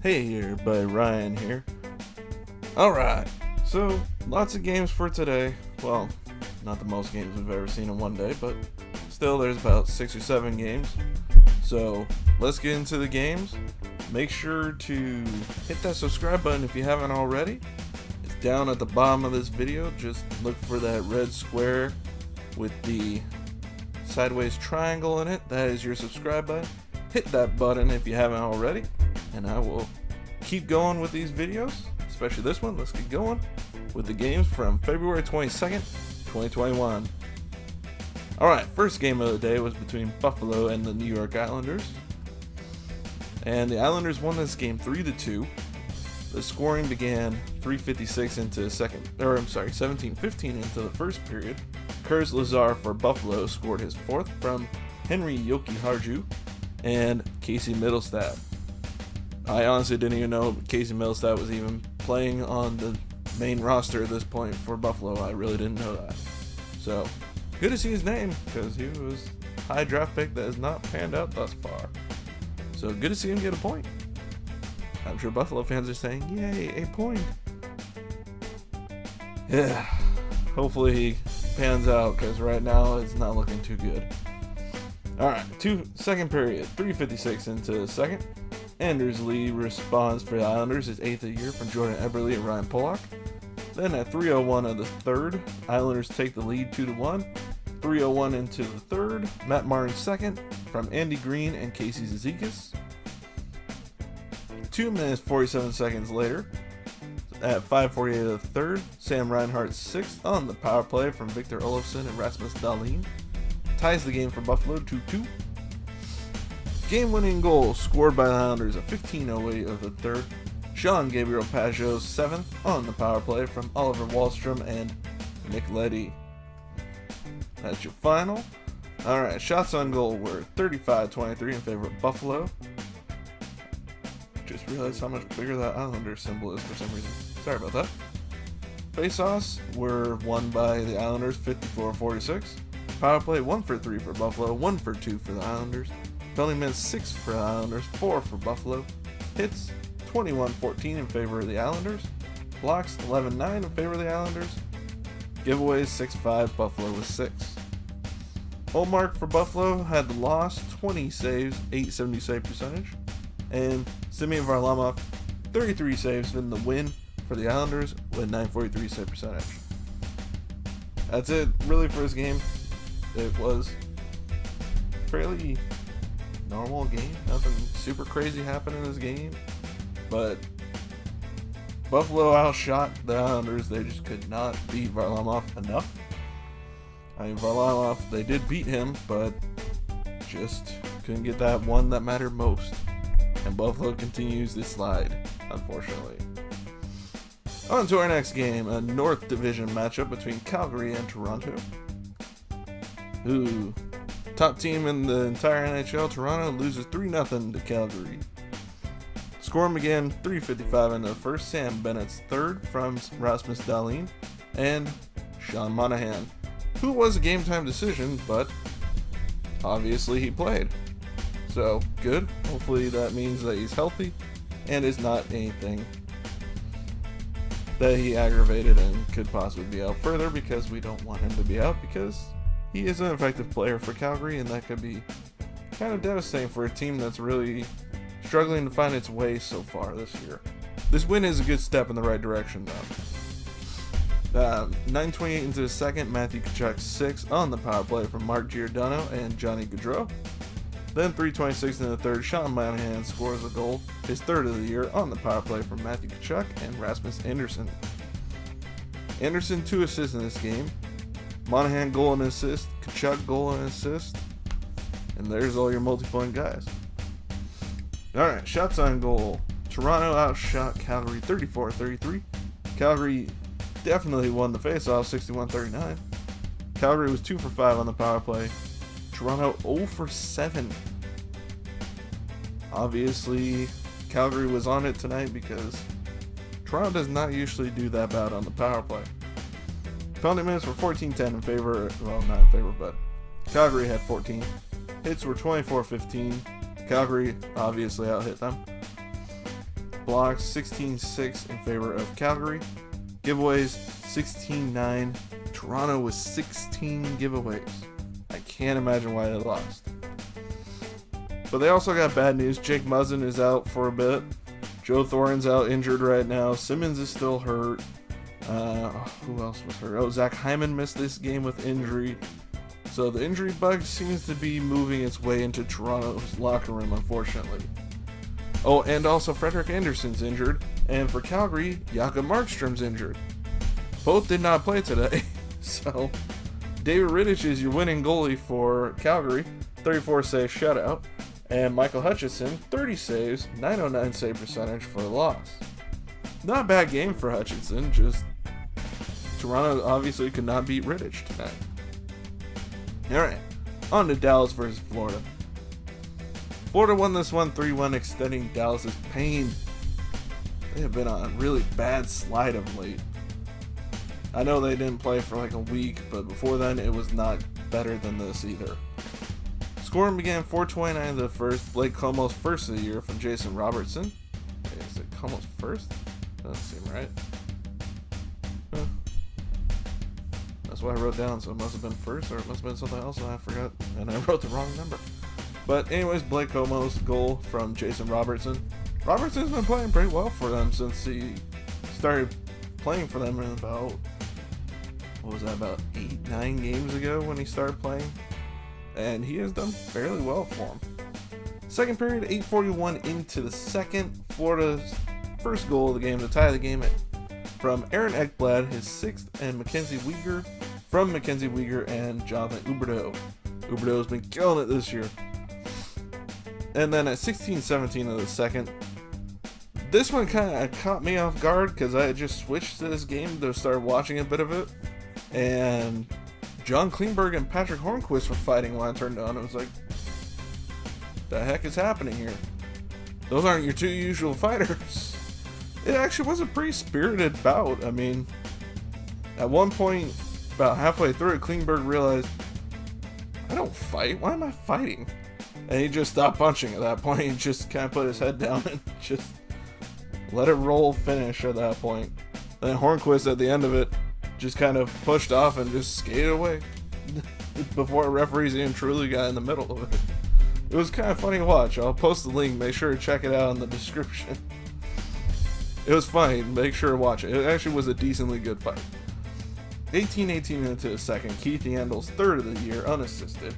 Hey everybody, Ryan here. Alright, so lots of games for today. Well, not the most games we've ever seen in one day, but still there's about 6 or 7 games. So let's get into the games. Make sure to hit that subscribe button if you haven't already. It's down at the bottom of this video. Just look for that red square with the sideways triangle in it. That is your subscribe button. Hit that button if you haven't already, and I will keep going with these videos, especially this one. Let's get going with the games from February 22nd, 2021. Alright, first game of the day was between Buffalo and the New York Islanders. And the Islanders won this game 3-2. The scoring began 3:56 into the 17:15 into the first period. Curtis Lazar for Buffalo scored his fourth from Henry Jokiharju and Casey Middlestat. I honestly didn't even know Casey Middlestat was even playing on the main roster at this point for Buffalo. I really didn't know that. So, good to see his name, because he was a high draft pick that has not panned out thus far. So, good to see him get a point. I'm sure Buffalo fans are saying, yay, a point. Yeah, hopefully he pans out, because right now it's not looking too good. Alright, second period, 3:56 into the second. Anders Lee responds for the Islanders, his 8th of the year, from Jordan Eberle and Ryan Pollock. Then at 3:01 of the third, Islanders take the lead 2-1. 3:01 into the third, Matt Martin's second from Andy Green and Casey Zizekas. 2 minutes 47 seconds later, at 5:48 of the third, Sam Reinhart's sixth on the power play from Victor Olofsson and Rasmus Dahlin ties the game for Buffalo 2-2. Game-winning goal scored by the Islanders at 15:08 of the third. Sean Gabriel Pageau's seventh on the power play from Oliver Wahlstrom and Nick Leddy. That's your final. Alright, shots on goal were 35-23 in favor of Buffalo. Just realized how much bigger that Islander symbol is for some reason. Sorry about that. Face-offs were won by the Islanders 54-46. Power play 1 for 3 for Buffalo, 1 for 2 for the Islanders. Penalty minutes 6 for the Islanders, 4 for Buffalo. Hits 21-14 in favor of the Islanders. Blocks 11-9 in favor of the Islanders. Giveaways 6-5, Buffalo with 6. Ullmark for Buffalo had the loss, 20 saves, 870 save percentage. And Semyon Varlamov, 33 saves in the win for the Islanders with 943 save percentage. That's it really for this game. It was fairly normal game. Nothing super crazy happened in this game. But Buffalo outshot the Islanders. They just could not beat Varlamov enough. I mean, Varlamov, they did beat him, but just couldn't get that one that mattered most. And Buffalo continues to slide, unfortunately. On to our next game, a North Division matchup between Calgary and Toronto. Ooh. Top team in the entire NHL, Toronto loses 3-0 to Calgary. Scoring began 3:55 in the first. Sam Bennett's third from Rasmus Dahlin and Sean Monahan, who was a game time decision, but obviously he played. So good. Hopefully that means that he's healthy and is not anything that he aggravated and could possibly be out further, because we don't want him to be out, because he is an effective player for Calgary, and that could be kind of devastating for a team that's really struggling to find its way so far this year. This win is a good step in the right direction, though. 9:28 into the second, Matthew Tkachuk's 6 on the power play from Mark Giordano and Johnny Gaudreau. Then 3:26 in the third, Sean Monahan scores a goal, his third of the year, on the power play from Matthew Tkachuk and Rasmus Andersson. Andersson 2 assists in this game. Monahan goal and assist, Tkachuk goal and assist, and there's all your multi-point guys. Alright, shots on goal. Toronto outshot Calgary 34-33. Calgary definitely won the face-off 61-39. Calgary was 2 for 5 on the power play. Toronto 0 for 7. Obviously, Calgary was on it tonight, because Toronto does not usually do that bad on the power play. Penalty minutes were 14-10 in favor, well, not in favor, but Calgary had 14. Hits were 24-15. Calgary obviously out-hit them. blocks, 16-6 in favor of Calgary. Giveaways, 16-9. Toronto with 16 giveaways. I can't imagine why they lost. But they also got bad news. Jake Muzzin is out for a bit. Joe Thornton's out injured right now. Simmons is still hurt. Who else was hurt? Oh, Zach Hyman missed this game with injury. So the injury bug seems to be moving its way into Toronto's locker room, unfortunately. Oh, and also Frederik Andersen's injured. And for Calgary, Jakob Markstrom's injured. Both did not play today. So David Rittich is your winning goalie for Calgary. 34 save shutout. And Michael Hutchinson, 30 saves, 909 save percentage for the loss. Not a bad game for Hutchinson, just Toronto obviously could not beat Rittich tonight. Alright, on to Dallas versus Florida. Florida won this one 3-1, extending Dallas's pain. They have been on a really bad slide of late. I know they didn't play for like a week, but before then it was not better than this either. Scoring began 4:29 of the first. Blake Como's first of the year from Jason Robertson. Wait, is it Como's first? Doesn't seem right. Huh. That's what I wrote down, so it must have been first, or it must have been something else, and I forgot, and I wrote the wrong number. But anyways, Blake Como's goal from Jason Robertson. Robertson's been playing pretty well for them since he started playing for them in about, what was that, about 8-9 games ago when he started playing. And he has done fairly well for him. Second period, 8:41 into the second. Florida's first goal of the game to tie the game from Aaron Ekblad, his sixth, and Mackenzie Weegar and Jonathan Huberdeau. Huberdeau's been killing it this year. And then at 16:17 of the second, this one kind of caught me off guard because I had just switched to this game to start watching a bit of it. And John Klingberg and Patrick Hornquist were fighting when I turned on. I was like, the heck is happening here? Those aren't your two usual fighters. It actually was a pretty spirited bout. I mean, at one point, about halfway through it, Klingberg realized, I don't fight. Why am I fighting? And he just stopped punching at that point. He just kind of put his head down and just let it roll finish at that point. And then Hornquist at the end of it just kind of pushed off and just skated away before referees even truly got in the middle of it. It was kind of funny to watch. I'll post the link. Make sure to check it out in the description. It was funny. Make sure to watch it. It actually was a decently good fight. 18 minutes to the second. Keith Yandel's third of the year, unassisted.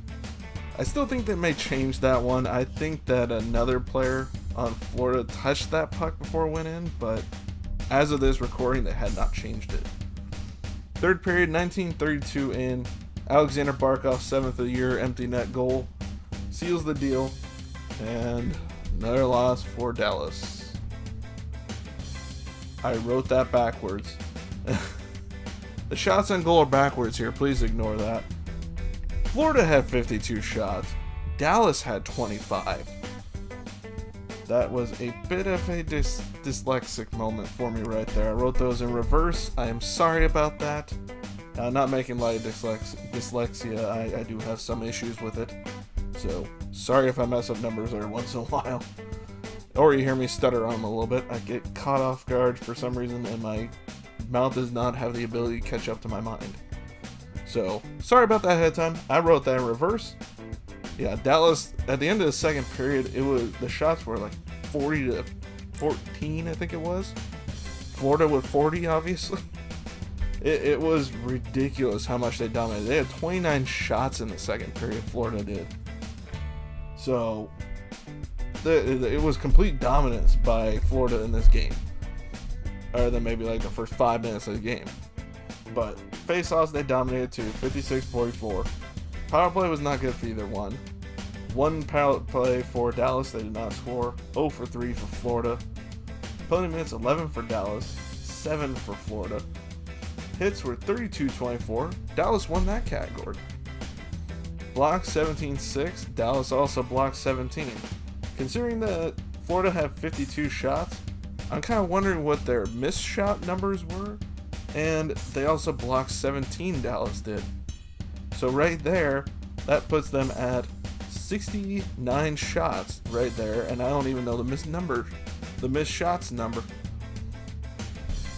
I still think they may change that one. I think that another player on Florida touched that puck before it went in, but as of this recording, they had not changed it. Third period, 19:32 in. Alexander Barkov's seventh of the year empty net goal seals the deal, and another loss for Dallas. I wrote that backwards. The shots on goal are backwards here. Please ignore that. Florida had 52 shots. Dallas had 25. That was a bit of a dyslexic moment for me right there. I wrote those in reverse. I am sorry about that. Not making light of dyslexia. I do have some issues with it. So, sorry if I mess up numbers every once in a while. Or you hear me stutter on them a little bit. I get caught off guard for some reason and my mouth does not have the ability to catch up to my mind. So, sorry about that ahead of time. I wrote that in reverse. Yeah, Dallas, at the end of the second period, the shots were like 40-14, I think it was. Florida with 40, obviously. It was ridiculous how much they dominated. They had 29 shots in the second period, Florida did. So, it was complete dominance by Florida in this game. Other than maybe like the first 5 minutes of the game. But face-offs, they dominated too, 56-44. Power play was not good for either one. One power play for Dallas, they did not score. 0 for 3 for Florida. Penalty minutes, 11 for Dallas, 7 for Florida. Hits were 32-24. Dallas won that category. Blocks 17-6. Dallas also blocked 17. Considering that Florida had 52 shots, I'm kind of wondering what their missed shot numbers were. And they also blocked 17, Dallas did. So right there, that puts them at 69 shots right there, and I don't even know the missed numbers. the missed shots number.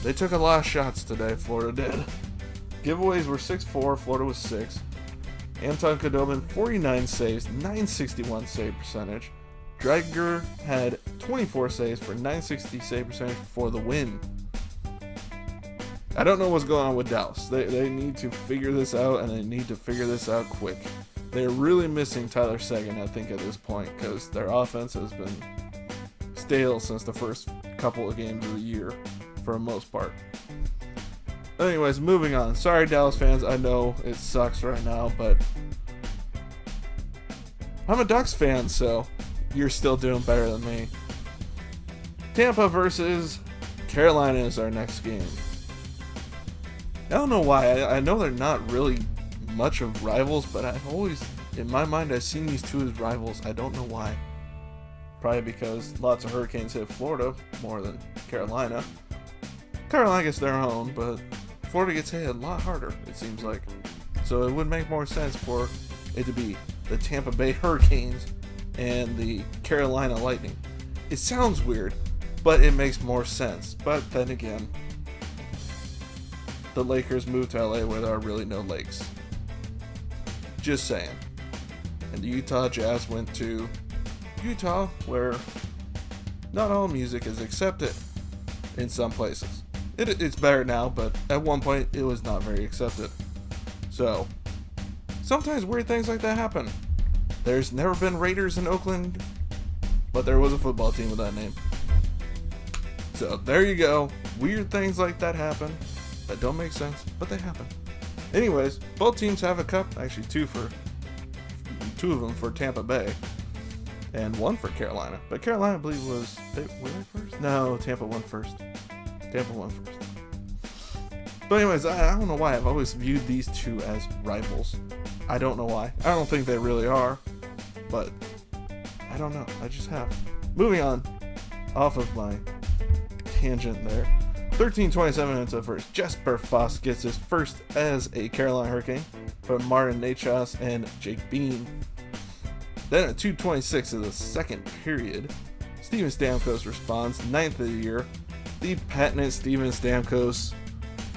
They took a lot of shots today, Florida did. Giveaways were 6-4, Florida was 6. Anton Khudobin, 49 saves, 961 save percentage. Drager had 24 saves for 960 save percentage for the win. I don't know what's going on with Dallas. They need to figure this out, and they need to figure this out quick. They're really missing Tyler Seguin, I think, at this point, because their offense has been stale since the first couple of games of the year, for the most part. Anyways, moving on. Sorry, Dallas fans. I know it sucks right now, but I'm a Ducks fan, so you're still doing better than me. Tampa versus Carolina is our next game. I don't know why. I know they're not really much of rivals, but I've always, in my mind, I've seen these two as rivals. I don't know why. Probably because lots of hurricanes hit Florida more than Carolina. Carolina gets their own, but Florida gets hit a lot harder, it seems like. So it would make more sense for it to be the Tampa Bay Hurricanes and the Carolina Lightning. It sounds weird, but it makes more sense. But then again, the Lakers moved to LA where there are really no lakes. Just saying. And the Utah Jazz went to Utah, where not all music is accepted in some places. It's better now, but at one point it was not very accepted. So, sometimes weird things like that happen. There's never been Raiders in Oakland, but there was a football team with that name. So, there you go. Weird things like that happen that don't make sense, but they happen. Anyways, both teams have a cup. Actually, two of them for Tampa Bay, and one for Carolina. But Carolina, I believe, were they first? No, Tampa won first. But anyways, I don't know why. I've always viewed these two as rivals. I don't know why. I don't think they really are, but I don't know. I just have. Moving on, off of my tangent there. 13:27 into the first. Jesper Foss gets his first as a Carolina Hurricane from Martin Necas and Jake Bean. Then at 2:26 of the second period, Steven Stamkos responds, 9th of the year. The patented Steven Stamkos.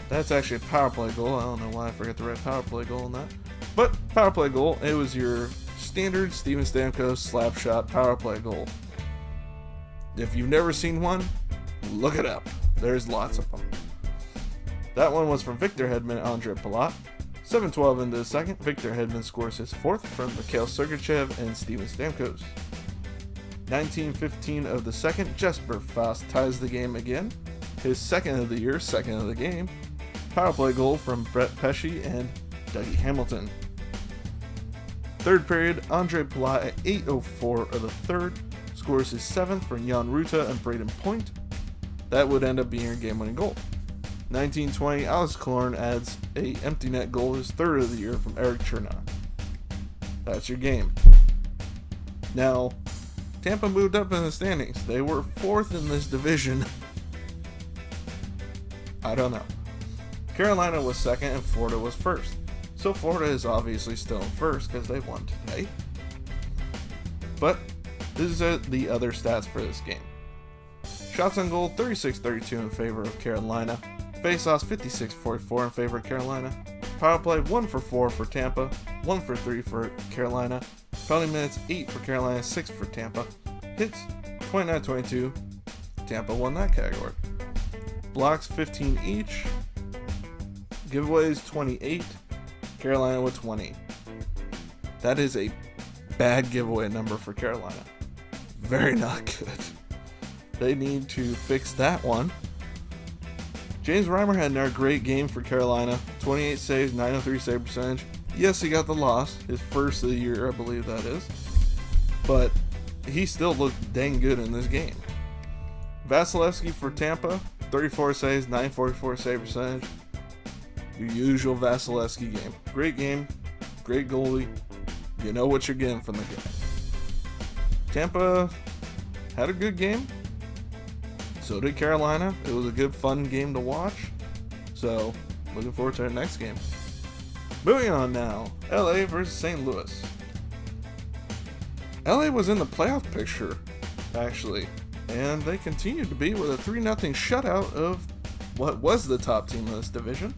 That's actually a power play goal. I don't know why I forgot to write power play goal on that. But power play goal, it was your standard Steven Stamkos slap shot power play goal. If you've never seen one, look it up. There's lots of them. That one was from Victor Hedman and Andre Palat. 7:12 into the second, Victor Hedman scores his fourth from Mikhail Sergachev and Steven Stamkos. 19:15 of the second, Jesper Foss ties the game again. His second of the year, second of the game. Power play goal from Brett Pesce and Dougie Hamilton. Third period, Andre Palat at 8:04 of the third scores his seventh from Jan Ruta and Braden Point. That would end up being your game-winning goal. 19:20, Alex Killorn adds a empty net goal, his third of the year from Eric Chernak. That's your game. Now, Tampa moved up in the standings. They were fourth in this division. I don't know. Carolina was second and Florida was first. So Florida is obviously still in first because they won today. But this is the other stats for this game. Shots on goal, 36-32 in favor of Carolina. Faceoffs, 56-44 in favor of Carolina. Power play, 1 for 4 for Tampa, 1 for 3 for Carolina. Penalty minutes, 8 for Carolina, 6 for Tampa. Hits, 29-22. Tampa won that category. Blocks, 15 each. Giveaways, 28. Carolina with 20. That is a bad giveaway number for Carolina. Very not good. They need to fix that one. James Reimer had another great game for Carolina. 28 saves, 903 save percentage. Yes, he got the loss. His first of the year, I believe that is. But he still looked dang good in this game. Vasilevsky for Tampa. 34 saves, 944 save percentage. Your usual Vasilevsky game. Great game. Great goalie. You know what you're getting from the guy. Tampa had a good game. So did Carolina. It was a good, fun game to watch. So, looking forward to our next game. Moving on now. LA versus St. Louis. LA was in the playoff picture, actually. and they continue to be with a 3-0 shutout of what was the top team in this division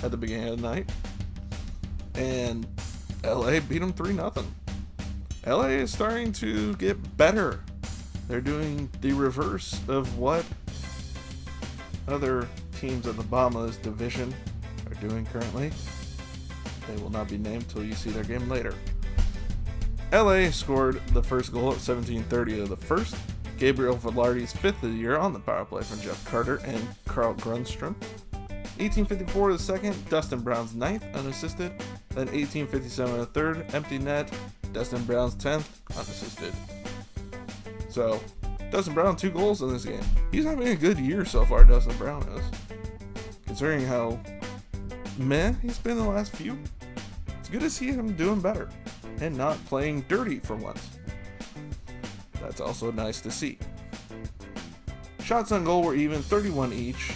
at the beginning of the night. And LA beat them 3-0. LA is starting to get better. They're doing the reverse of what other teams at the bottom of this division are doing currently. They will not be named till you see their game later. LA scored the first goal at 17:30 of the first. Gabriel Velarde's 5th of the year on the power play from Jeff Carter and Carl Grundstrom. 18:54 of the second, Dustin Brown's 9th unassisted. Then 18:57 of the third, empty net, Dustin Brown's 10th unassisted. So, Dustin Brown 2 goals in this game. He's having a good year so far, Dustin Brown is. Considering how meh he's been the last few, it's good to see him doing better and not playing dirty for once. That's also nice to see. Shots on goal were even, 31 each.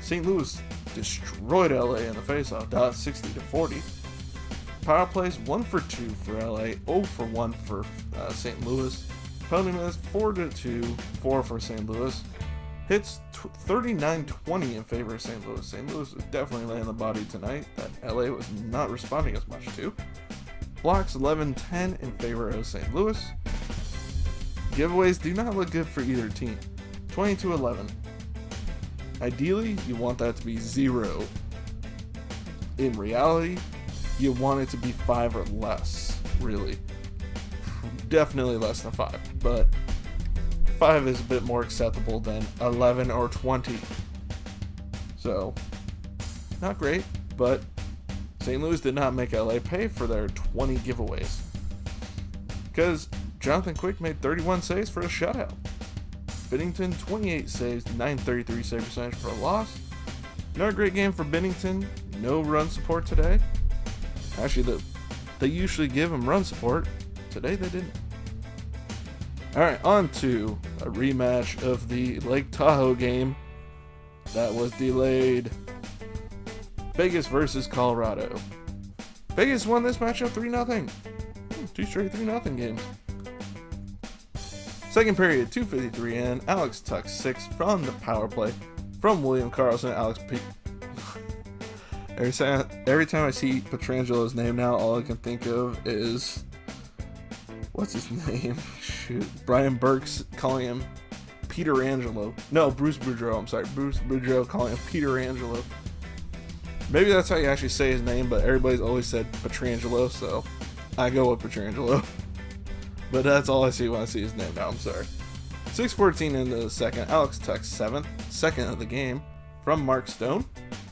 St. Louis destroyed LA in the faceoff dot, 60-40. Power plays 1 for 2 for LA, 0 for 1 for St. Louis. Penalty minutes 4-2, 4 for St. Louis. Hits 39-20 in favor of St. Louis. St. Louis was definitely laying the body tonight that LA was not responding as much to. Blocks 11-10 in favor of St. Louis. Giveaways do not look good for either team. 20-11. Ideally, you want that to be 0. In reality, you want it to be 5 or less, really. Definitely less than 5, but 5 is a bit more acceptable than 11 or 20. So, not great, but St. Louis did not make LA pay for their 20 giveaways. Because Jonathan Quick made 31 saves for a shutout. Binnington 28 saves, 933 save percentage for a loss. Another great game for Binnington. No run support today. Actually, they usually give him run support. Today they didn't. Alright, on to a rematch of the Lake Tahoe game that was delayed. Vegas versus Colorado. Vegas won this matchup 3-0. 2 straight 3-0 games. Second period, 2:53 in. Alex Tuck 6 from the power play from William Karlsson. Alex P. Every time I see Petrangelo's name now, all I can think of is, what's his name? Shoot, Brian Burke's calling him Peter Angelo. No, Bruce Boudreau. I'm sorry, Bruce Boudreau calling him Peter Angelo. Maybe that's how you actually say his name, but everybody's always said Petrangelo, so I go with Petrangelo. But that's all I see when I see his name now, I'm sorry. 6:14 into the second, Alex Tuck 7th, second of the game, from Mark Stone.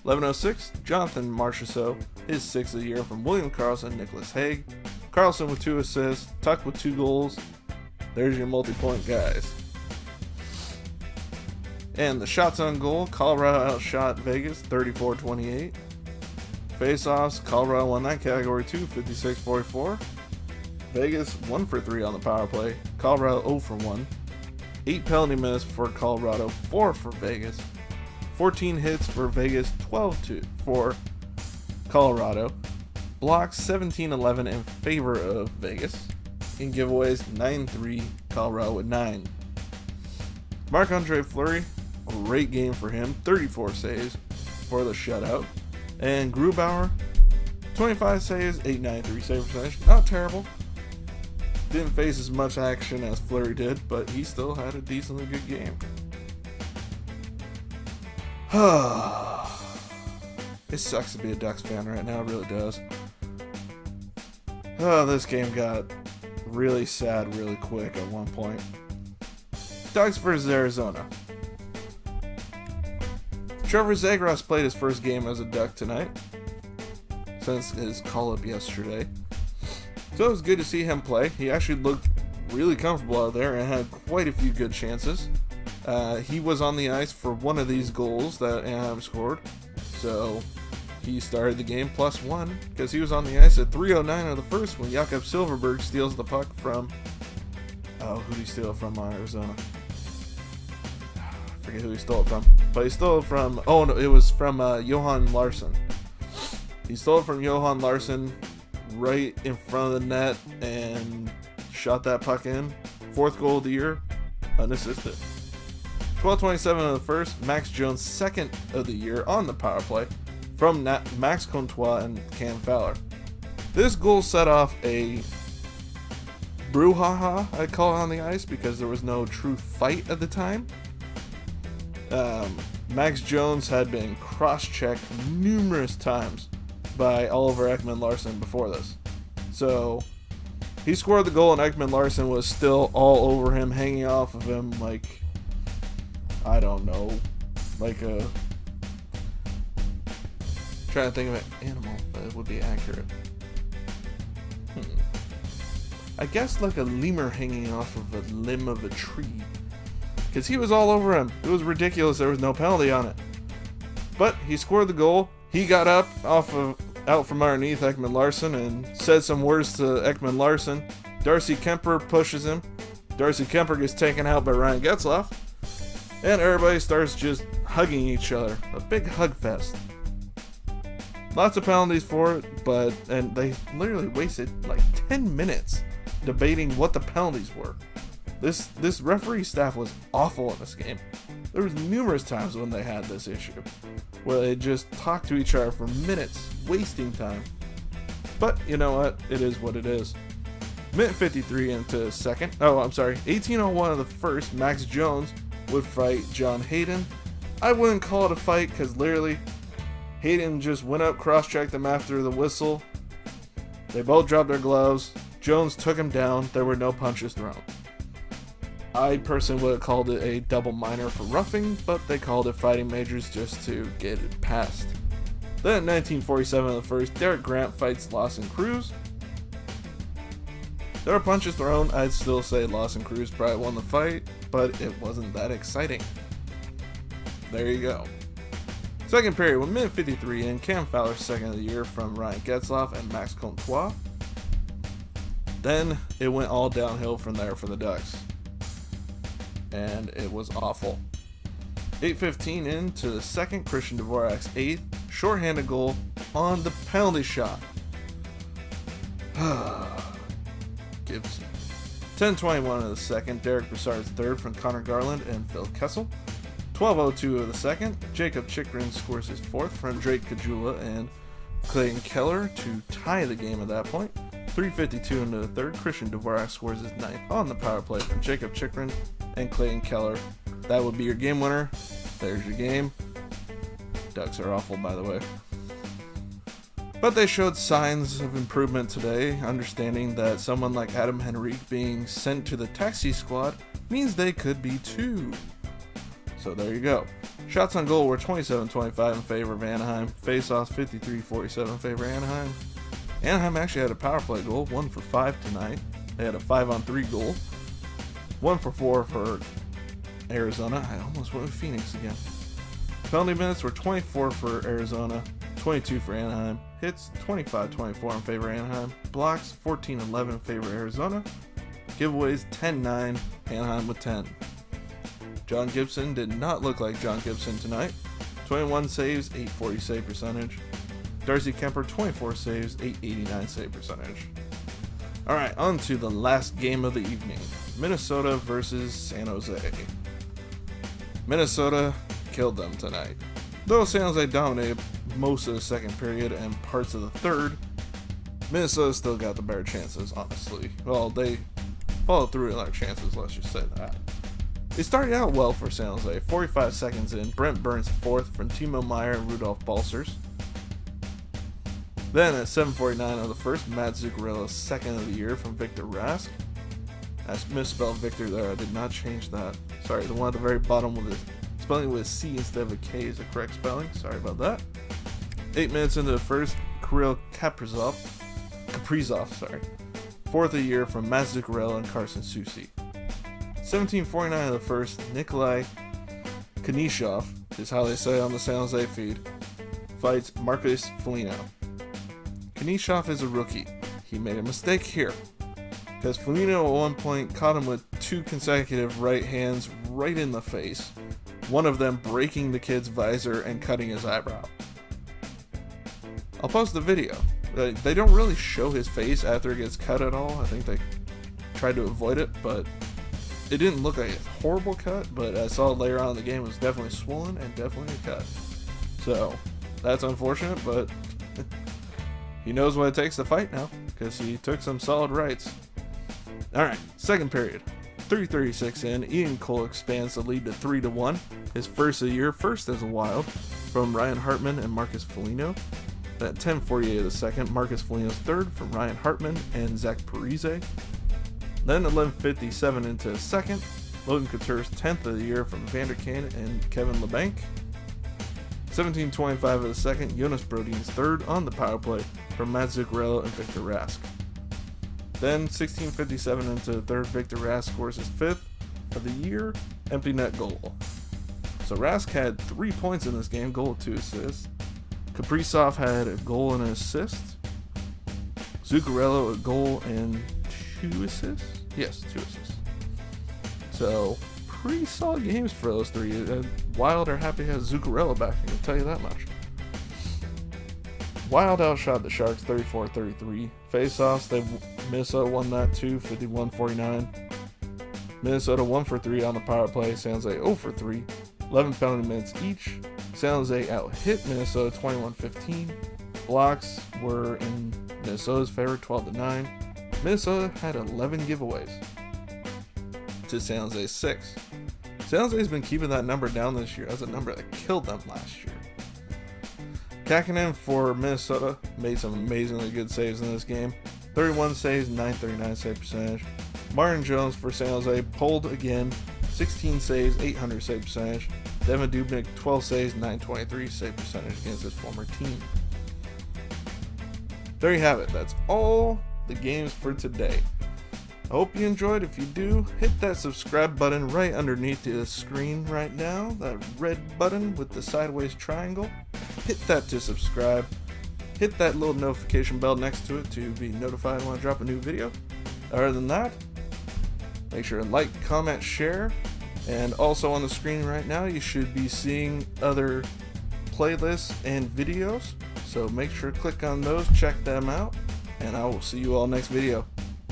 11:06, Jonathan Marchessault, his 6th of the year from William Karlsson, Nicholas Haig. Karlsson with 2 assists, Tuck with 2 goals. There's your multi-point guys. And the shots on goal, Colorado outshot Vegas 34-28. Face-offs, Colorado won that category too, 56-44. Vegas 1 for 3 on the power play. Colorado 0 for 1. 8 penalty minutes for Colorado, 4 for Vegas. 14 hits for Vegas, 12 for Colorado. Blocks 17-11 in favor of Vegas. In giveaways, 9-3, Colorado with 9. Marc-Andre Fleury, great game for him, 34 saves for the shutout. And Grubauer, 25 saves, 893 save percentage, not terrible. Didn't face as much action as Fleury did, but he still had a decently good game. It sucks to be a Ducks fan right now, it really does. Oh, this game got really sad really quick at one point. Ducks versus Arizona. Trevor Zegras played his first game as a Duck tonight, since his call-up yesterday. So it was good to see him play. He actually looked really comfortable out there and had quite a few good chances. He was on the ice for one of these goals that Anaheim scored. So he started the game +1 because he was on the ice at 3:09 of the first when Jakob Silfverberg steals the puck from... Oh, who did he steal it from Arizona? I forget who he stole it from. But he stole it from... Oh, no, it was from Johan Larsson. He stole it from Johan Larsson right in front of the net and shot that puck in. 4th goal of the year, unassisted. 12:27 of the first, Max Jones' second of the year on the power play from Max Comtois and Cam Fowler. This goal set off a brouhaha, I'd call it, on the ice because there was no true fight at the time. Max Jones had been cross-checked numerous times by Oliver Ekman-Larsson before this. So he scored the goal and Ekman-Larsson was still all over him, hanging off of him like, I don't know, like a... trying to think of an animal that would be accurate. I guess like a lemur hanging off of a limb of a tree. Because he was all over him. It was ridiculous. There was no penalty on it. But he scored the goal. He got up out from underneath Ekman-Larsson and said some words to Ekman-Larsson. Darcy Kemper pushes him. Darcy Kemper gets taken out by Ryan Getzlaf. And everybody starts just hugging each other. A big hug fest. Lots of penalties for it, and they literally wasted like 10 minutes debating what the penalties were. This referee staff was awful in this game. There was numerous times when they had this issue, where they just talked to each other for minutes, wasting time. But you know what? It is what it is. Minute 53 into second. 18:01 of the first, Max Jones would fight John Hayden. I wouldn't call it a fight because literally Hayden just went up, cross-checked him after the whistle. They both dropped their gloves. Jones took him down. There were no punches thrown. I personally would have called it a double minor for roughing, but they called it fighting majors just to get it passed. Then at 19:47 of the first, Derek Grant fights Lawson Cruz. There were punches thrown. I'd still say Lawson Cruz probably won the fight, but it wasn't that exciting. There you go. Second period, with minute 53 in, Cam Fowler's second of the year from Ryan Getzlaf and Max Comtois. Then it went all downhill from there for the Ducks. And it was awful. 8:15 into the second, Christian Dvorak's eighth, shorthanded goal on the penalty shot. Gibson. 10:21 of the second, Derek Brassard's third from Connor Garland and Phil Kessel. 12:02 of the second, Jacob Chychrun scores his fourth from Drake Kajula and Clayton Keller to tie the game at that point. 3:52 into the third, Christian Dvorak scores his ninth on the power play from Jacob Chychrun and Clayton Keller. That would be your game winner. There's your game. Ducks are awful, by the way. But they showed signs of improvement today, understanding that someone like Adam Henrique being sent to the taxi squad means they could be too. So there you go. Shots on goal were 27-25 in favor of Anaheim. Face-offs 53-47 in favor of Anaheim. Anaheim actually had a power play goal, 1 for 5 tonight. They had a 5-on-3 goal. 1 for 4 for Arizona. I almost went with Phoenix again. Penalty minutes were 24 for Arizona, 22 for Anaheim. Hits 25-24 in favor of Anaheim. Blocks 14-11 in favor of Arizona. Giveaways 10-9, Anaheim with 10. John Gibson did not look like John Gibson tonight. 21 saves, 840 save percentage. Darcy Kemper, 24 saves, 889 save percentage. Alright, on to the last game of the evening. Minnesota versus San Jose. Minnesota killed them tonight. Though San Jose dominated most of the second period and parts of the third, Minnesota still got the better chances, honestly. Well, they followed through on their chances, let's just say that. It started out well for San Jose. 45 seconds in, Brent Burns fourth from Timo Meier and Rudolph Balcers. Then at 7:49 of the first, Matt Zuccarello's second of the year from Victor Rask. I misspelled Victor there, I did not change that. Sorry, the one at the very bottom with the spelling with a C instead of a K is the correct spelling. Sorry about that. 8 minutes into the first, Kirill Kaprizov, fourth of the year from Matt Zuccarello and Carson Soucy. 17:49 of the first, Nikolai Kanishov, is how they say it on the San Jose feed, fights Marcus Foligno. Kanishov is a rookie. He made a mistake here, because Foligno at one point caught him with 2 consecutive right hands right in the face, one of them breaking the kid's visor and cutting his eyebrow. I'll post the video. They don't really show his face after it gets cut at all. I think they tried to avoid it, but It didn't look like a horrible cut, but I saw later on in the game it was definitely swollen and definitely a cut. So that's unfortunate, but he knows what it takes to fight now because he took some solid rights. Alright, second period. 3:36 in, Ian Cole expands the lead to 3-1. His first of the year, first as a Wild, from Ryan Hartman and Marcus Foligno. At 10:48 of the second, Marcus Foligno's third from Ryan Hartman and Zach Parise. Then 11:57 into the second, Logan Couture's 10th of the year from Vander Kane and Kevin LeBanc. 17:25 of the second, Jonas Brodin's third on the power play from Matt Zuccarello and Victor Rask. Then 16:57 into the third, Victor Rask scores his 5th of the year empty net goal. So Rask had 3 points in this game, goal, 2 assists. Kaprizov had a goal and an assist. Zuccarello a goal and 2 assists? Yes, 2 assists. So pretty solid games for those three. Wild are happy to have Zuccarello back, I can tell you that much. Wild outshot the Sharks 34-33. Face-offs, Minnesota won that too, 51-49. Minnesota 1 for 3 on the power play. San Jose 0 for 3. 11 penalty minutes each. San Jose out-hit Minnesota 21-15. Blocks were in Minnesota's favor 12-9. Minnesota had 11 giveaways to San Jose's 6. San Jose's been keeping that number down this year. That's a number that killed them last year. Kakinen for Minnesota made some amazingly good saves in this game. 31 saves, 939 save percentage. Martin Jones for San Jose pulled again. 16 saves, 800 save percentage. Devin Dubnyk, 12 saves, 923 save percentage against his former team. There you have it. That's all the games for today. I hope you enjoyed. If you do, hit that subscribe button right underneath the screen right now. That red button with the sideways triangle. Hit that to subscribe. Hit that little notification bell next to it to be notified when I drop a new video. Other than that, make sure to like, comment, share. And also on the screen right now, you should be seeing other playlists and videos. So make sure to click on those, check them out, and I will see you all next video.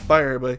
Bye, everybody.